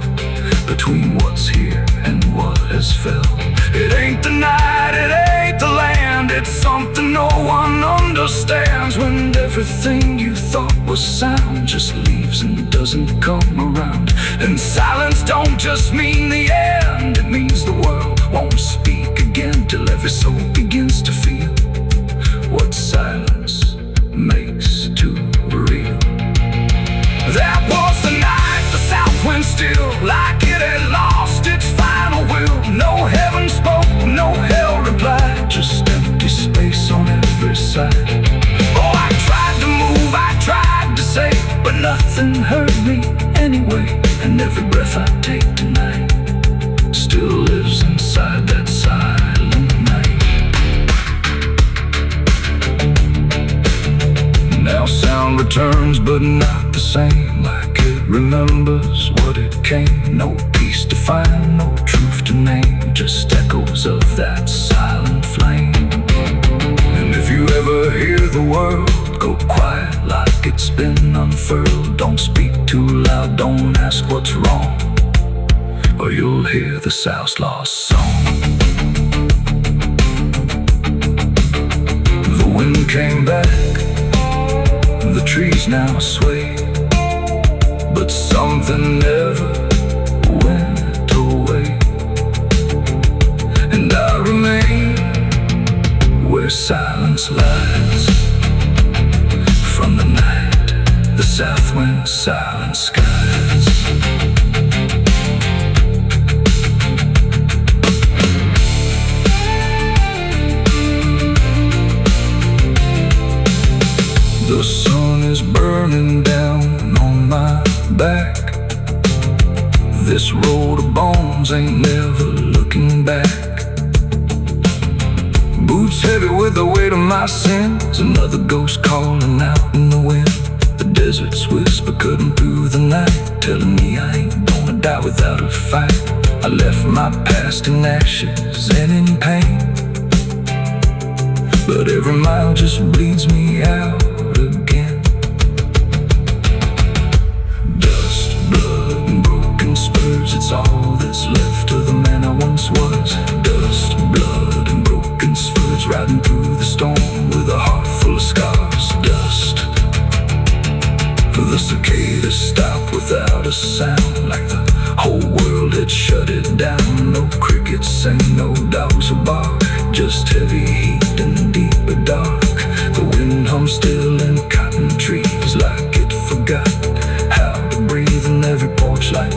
between what's here and what has fell. It ain't the night, it ain't the land, it's something no one understands, when everything you thought was sound just leaves and doesn't come around. And silence don't just mean the end, it means the world won't speak again, till every soul begins to feel what silence makes too real. That was the night, the south wind still, like it had lost its final will. No heaven spoke, no hell replied, just empty space on every side. Oh, I tried to move, I tried to say, but nothing heard me. And every breath I take tonight still lives inside that silent night. Now sound returns, but not the same. Like it remembers what it came. No peace to find, no truth to name, just echoes of that silent flame. And if you ever hear the world go quiet like it's been unfurled, don't speak too loud, don't ask what's wrong, or you'll hear the South's lost song. The wind came back, the trees now sway, but something never went away. And I remain where silence lies. From the night, the south wind, silent skies. The sun is burning down on my back. This road of bones ain't never looking back. Boots heavy with the weight of my sins. Another ghost calling out in the wind. The desert's whisper cutting through the night, telling me I ain't gonna die without a fight. I left my past in ashes and in pain, but every mile just bleeds me out again. Dust, blood, and broken spurs, it's all that's left of the man I once was. Dust, blood, and broken spurs, riding through the storm with a heart full of scars. Dust, the cicadas stop without a sound, like the whole world had shut it down. No crickets sing, no dogs will bark, just heavy heat and deeper dark. The wind hums still in cotton trees, like it forgot how to breathe, and every porch light